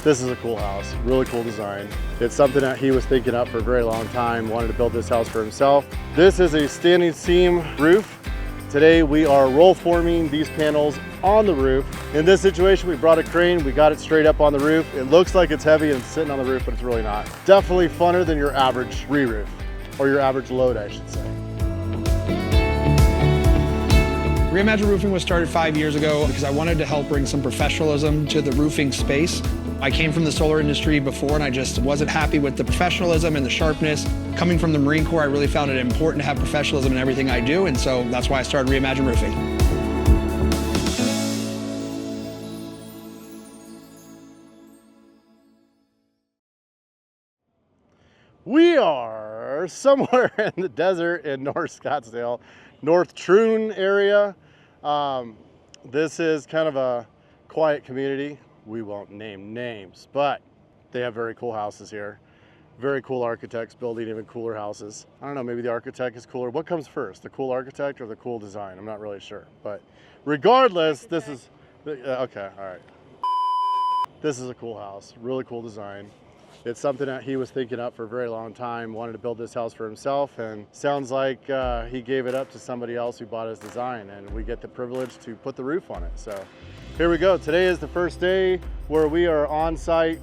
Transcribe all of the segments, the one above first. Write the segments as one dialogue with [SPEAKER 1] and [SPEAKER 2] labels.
[SPEAKER 1] This is a cool house, really cool design. It's something that he was thinking up for a very long time, wanted to build this house for himself. This is a standing seam roof. Today we are roll forming these panels on the roof. In this situation, we brought a crane, we got it straight up on the roof. It looks like it's heavy and sitting on the roof, but it's really not. Definitely funner than your average re-roof, or your average load, I should say.
[SPEAKER 2] Reimagine Roofing was started 5 years ago because I wanted to help bring some professionalism to the roofing space. I came from the solar industry before and I just wasn't happy with the professionalism and the sharpness. Coming from the Marine Corps, I really found it important to have professionalism in everything I do, and so that's why I started Reimagine Roofing.
[SPEAKER 1] We are somewhere in the desert in North Scottsdale, North Troon area. This is kind of a quiet community. We won't name names, but they have very cool houses here. Very cool architects building even cooler houses. I don't know, maybe the architect is cooler. What comes first, the cool architect or the cool design? I'm not really sure, but regardless, this is, okay, all right. This is a cool house, really cool design. It's something that he was thinking up for a very long time, wanted to build this house for himself, and sounds like he gave it up to somebody else who bought his design, and we get the privilege to put the roof on it. So here we go. Today is the first day where we are on site.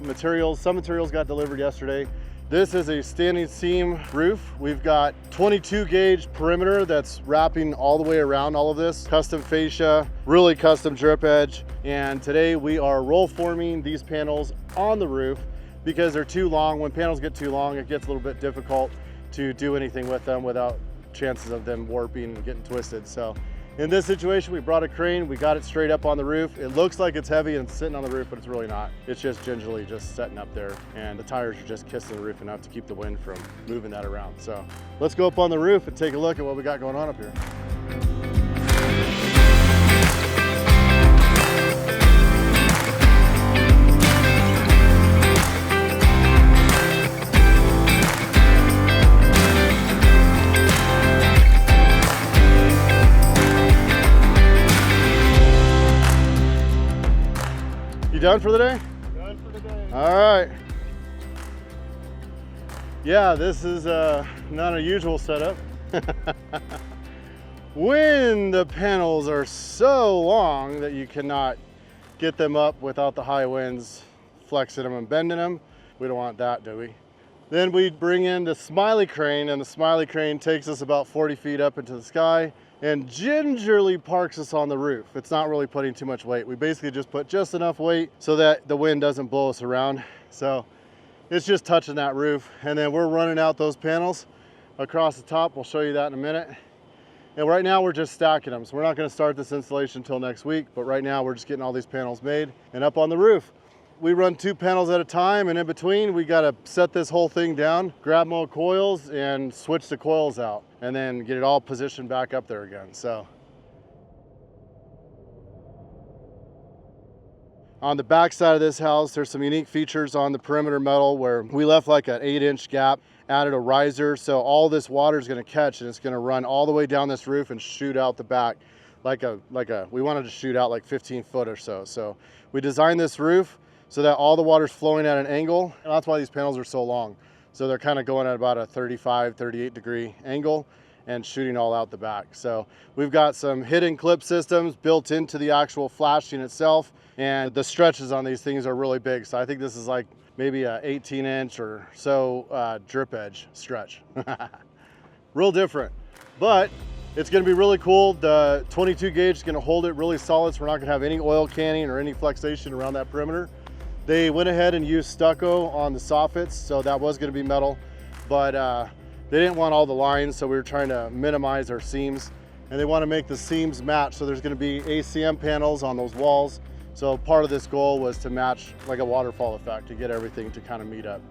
[SPEAKER 1] Some materials got delivered yesterday. This is a standing seam roof. We've got 22 gauge perimeter that's wrapping all the way around all of this. Custom fascia, really custom drip edge. And today we are roll forming these panels on the roof because they're too long. When panels get too long, it gets a little bit difficult to do anything with them without chances of them warping and getting twisted. So in this situation, we brought a crane, we got it straight up on the roof. It looks like it's heavy and sitting on the roof, but it's really not. It's just gingerly just setting up there, and the tires are just kissing the roof enough to keep the wind from moving that around. So let's go up on the roof and take a look at what we got going on up here. Done for the day?
[SPEAKER 3] Done for the day.
[SPEAKER 1] All right. Yeah, this is not a usual setup. When the panels are so long that you cannot get them up without the high winds flexing them and bending them, we don't want that, do we? Then we bring in the Smiley crane, and the Smiley crane takes us about 40 feet up into the sky and gingerly parks us on the roof. It's not really putting too much weight. We basically just put just enough weight so that the wind doesn't blow us around. So it's just touching that roof. And then we're running out those panels across the top. We'll show you that in a minute. And right now we're just stacking them. So we're not gonna start this installation until next week, but right now we're just getting all these panels made and up on the roof. We run 2 panels at a time, and in between we gotta set this whole thing down, grab more coils and switch the coils out, and then get it all positioned back up there again. So on the back side of this house, there's some unique features on the perimeter metal where we left like an 8-inch gap, added a riser, so all this water is gonna catch and it's gonna run all the way down this roof and shoot out the back we wanted to shoot out like 15 foot or so. So we designed this roof so that all the water's flowing at an angle, and that's why these panels are so long. So they're kind of going at about a 35, 38 degree angle and shooting all out the back. So we've got some hidden clip systems built into the actual flashing itself, and the stretches on these things are really big. So I think this is like maybe a 18-inch or so drip edge stretch. Real different, but it's gonna be really cool. The 22 gauge is gonna hold it really solid, so we're not gonna have any oil canning or any flexation around that perimeter. They went ahead and used stucco on the soffits, so that was gonna be metal, but they didn't want all the lines, so we were trying to minimize our seams, and they wanna make the seams match, so there's gonna be ACM panels on those walls. So part of this goal was to match like a waterfall effect to get everything to kind of meet up.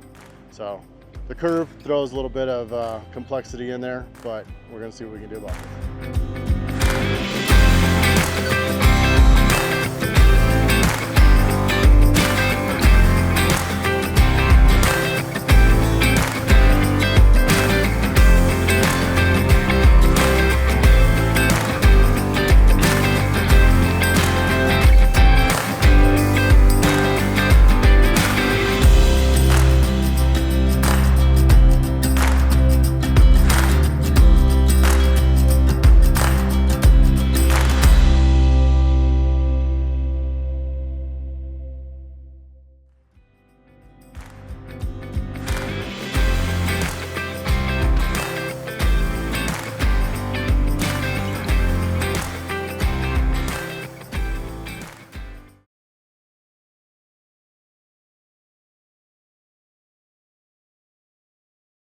[SPEAKER 1] So the curve throws a little bit of complexity in there, but we're gonna see what we can do about it.